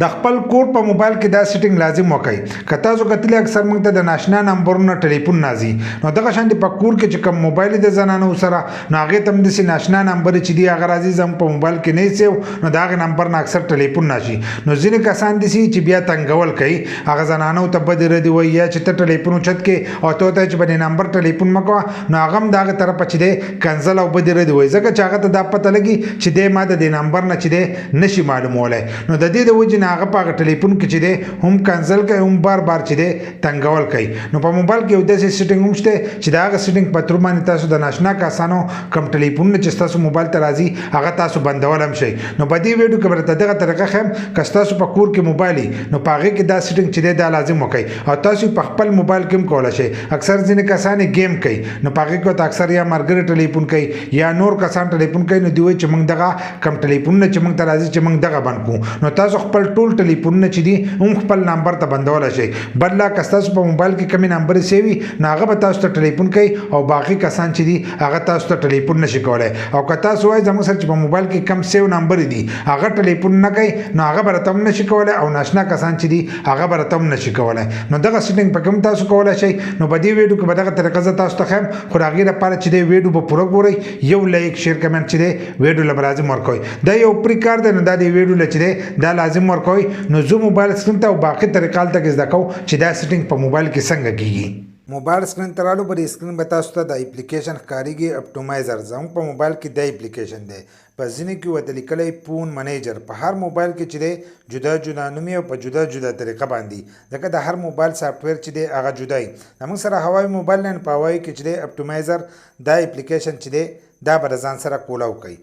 د خپل کور په موبایل کې دا سیټینګ لازم وکړئ که تاسو کتلی اکثر موږ ته د ناشنا نمبرونه ټلیفون راځي نو دغه شان په کور کې چې کوم موبایل د زنانو سره نو هغې ته هم داسې ناشنا نمبر چې دي هغه راځي زموږ په موبایل کې نه سیو نو د هغې نمبر نه اکثر ټلیفون راشي نو ځینې کسان داسې چې بیا تنګول کوي هغه زنانو ته بدې ردې وایي یا چې ته ټلیفون اوچت کې او ته ورته چې په دې نمبر ټلیفون مه کوه نو هغه هم د هغې طرفه چې دی کنزل او بدې ردې وایي ځکه چې هغه ته دا پته لګي چې دی ما د دې نمبر نه چې دی نشي معلومولی نو د دې د وجې نه هغه په هغه ټلیفون کې چې دی هم کنزل کوي هم بار بار چې دی تنګول کوي نو په موبایل کې یو داسې سیټینګ هم شته چې د هغه سیټینګ په تھرو باندې تاسو د ناشنا کسانو کم ټلیفونونه چې ستاسو موبایل ته راځي هغه تاسو بندول هم شئ نو په دې ویډیو کې به درته دغه طریقه ښیم که ستاسو په کور کې موبایل نو په هغې کې دا سیټینګ چې دی دا لازم وکړئ او تاسو په خپل موبایل کې هم کولی شئ اکثر ځینې کسان ګیم کوي نو په هغې کې ورته اکثر یا ملګري ټلیفون کوي یا نور کسان ټلیفون کوي نو دوی وایي چې موږ دغه کم ټلیفونونه چې موږ ته راځي چې موږ دغه بند کړو نو تاسو خپل ټول ټلیفونونه چې دي هم خپل نمبر ته بندولی شئ بل لا که ستاسو په موبایل کې کمې نمبرې سیوي نو هغه به تاسو ته ټلیفون کوي او باقي کسان چې دي هغه تاسو ته ټلیفون نشي کولی او که تاسو وایئ زموږ سره چې په موبایل کې کم سیو نمبرې دي هغه ټلیفون نه کوي نو هغه به راته هم نشي کولی او ناشنا کسان چې دي هغه به راته هم نشي کولی نو دغه سیټینګ پکې هم تاسو کولی شئ نو په دې ویډیو کې به دغه طریقه زه تاسو ته ښیم خو د هغې لپاره چې دی ویډیو به پوره ګورئ یو لایک شیر کمنټ چې دی ویډیو له به لازم ورکوئ دا یو پرې کار دی نو دا د ویډیو له چې دی دا لازم ورکوئ نو زه موبایل سکرین ته او باقي طریقه هلته کې زده کوم چې دا سیټینګ په موبایل کې څنګه کېږي موبایل سکرین ته رالو پر سکرین به تاسو ته د اپلیکیشن ښکارېږي اپټومایزر زموږ په موبایل کې دا اپلیکیشن دی په ځینې کې ورته لیکلی فون منیجر په هر موبایل کې چې دی جدا جدا نوم او په جدا جدا طریقه باندې ځکه د هر موبایل سافټویر چې دی هغه جدا وي زموږ سره هوایي موبایل نه په هوایي کې چې دی اپټومایزر دا اپلیکیشن چې دی دا به د ځان سره کولاو کوي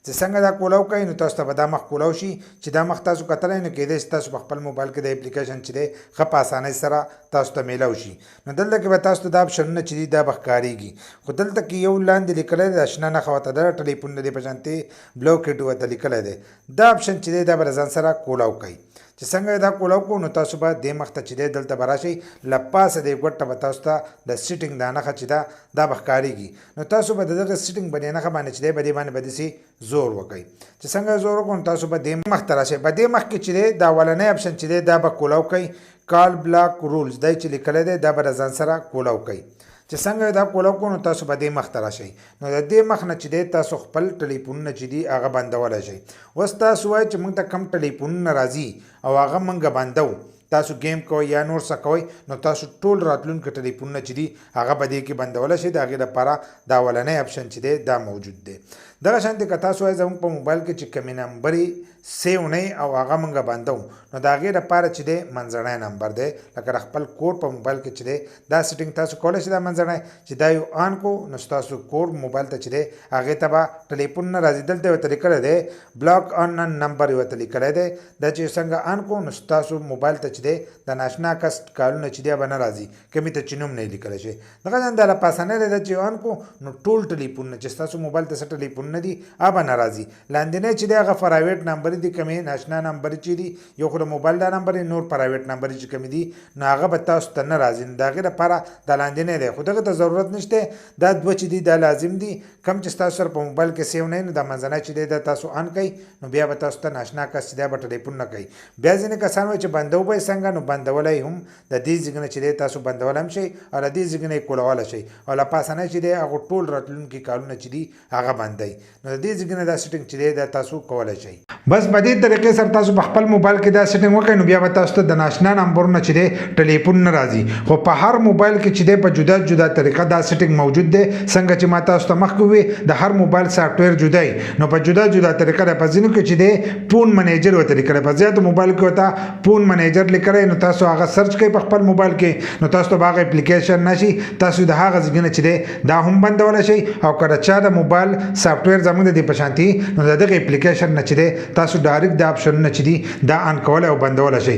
چې څنګه دا کولاو کوي نو تاسو ته به دا مخ کولاو شي چې دا مخ تاسو کتلی نو کېدای شي تاسو په خپل موبایل کې د اپلیکیشن چې دی ښه په اسانۍ سره تاسو ته میلاو شي نو دلته کې به تاسو ته دا اپشنونه چې دي دا به ښکارېږي خو دلته کې یو لاندې لیکلی دی د اشنا نښه ورته ده ټلیفون د دې په شانتې بلوکېټ ورته لیکلی دی دا اپشن چې دی دا به د ځان سره کولاو کوي چې څنګه دا کولاو کوو نو تاسو به دې مخ ته چې دی دلته به راشئ له پاسه دې ګوټ به تاسو ته د سیټینګ دا نښه چې دا به ښکارېږي نو تاسو به د دغه سیټینګ په دې نښه باندې چې دی په دې باندې به داسې زور وکړئ چې څنګه زور وکړو نو تاسو به دې مخ ته راشئ په دې مخ کې چې دی دا اولنی اپشن چې دی دا به کولاو کوي کال بلاک رولز دی چې لیکلی دی دا به د ځان سره کولاو کوي چې څنګه دا کولاو کوو نو تاسو به دې مخ ته راشئ نو د دې مخ نه چې دی تاسو خپل ټلیفونونه چې دي هغه بندولی شئ اوس تاسو وایئ چې موږ ته کم ټلیفونونه راځي او هغه موږ بندو تاسو گیم کوئ یا نور څه کوئ نو تاسو ټول راتلونکي ټلیفونونه چې دي هغه به دې کې بندولی شئ د هغې لپاره دا اولنی اپشن چې دی دا موجود دی دغه شانتې که تاسو وایئ زموږ په موبایل کې چې کمې نمبرې سیو نه او هغه موږ بندو نو د هغې لپاره چې دی منځنی نمبر دی لکه د خپل کور په موبایل کې چې دی دا سیټینګ تاسو کولی شئ دا منځنی چې دا یو آن کو نو ستاسو کور موبایل ته چې دی هغې ته به ټلیفون نه راځي دلته ورته لیکلی دی بلاک آن نمبر ورته لیکلی دی دا چې څنګه آن کو نو ستاسو موبایل ته چې دی د ناشنا کس کالونه چې دی به نه راځي کمې ته چې نوم نه یې لیکلی شي دغه شان دا له پاسنی دی دا چې آن کو نو ټول ټلیفونونه چې ستاسو موبایل ته څه ټلیفونونه دي هغه به نه راځي لاندنی چې دی هغه پرایویټ نمبر دي کمې ناشنا نمبر چې دي یو خو د موبایل دا نمبر نور پرایویټ نمبر چې کمې دي نو هغه به تاسو ته نه راځي نو د هغې لپاره دا لاندنی دی خو دغه ته ضرورت نشته دا دوه چې دي دا لازم دي کم چې ستاسو سره په موبایل کې سیو نه نو دا منځنی چې دی دا تاسو آن کوئ نو بیا به تاسو ته ناشنا کس چې دی به ټلیفون نه کوي بیا ځینې کسان وایي چې بندو به یې څنګه نو بندولی هم د دې ځای نه چې دی تاسو بندولی هم شئ او له دې ځای نه یې کولولی شئ او له پاسنی چې دی هغه ټول راتلونکي کالونه چې دي هغه بندوي نو د دې ځای نه دا سیټینګ چې دی دا تاسو کولی شئ بس په دې طریقې سره تاسو په خپل موبایل کې دا سیټینګ وکړئ نو بیا به تاسو ته د ناشنا نمبرونه چې دی ټلیفون نه راځي خو په هر موبایل کې چې دی په جدا جدا طریقه دا سیټینګ موجود دی څنګه چې ما تاسو ته مخکې وویل د هر موبایل سافټویر جدا وي نو په جدا جدا طریقه دی په ځینو کې چې دی فون منیجر ورته لیکلی په زیاتو موبایل کې ورته فون منیجر لیکلی نو تاسو هغه سرچ کوئ په خپل موبایل کې نو تاسو ته به هغه اپلیکیشن نشي تاسو د هغه ځای نه چې دی دا هم بندولی شئ او که د چا د موبایل سافټویر زموږ د دې په شانتي نو د دغه اپلیکیشن نه چې دی تاسو ډایرکټ دا اپشنونه چې دي دا آن کولی او بندولی شئ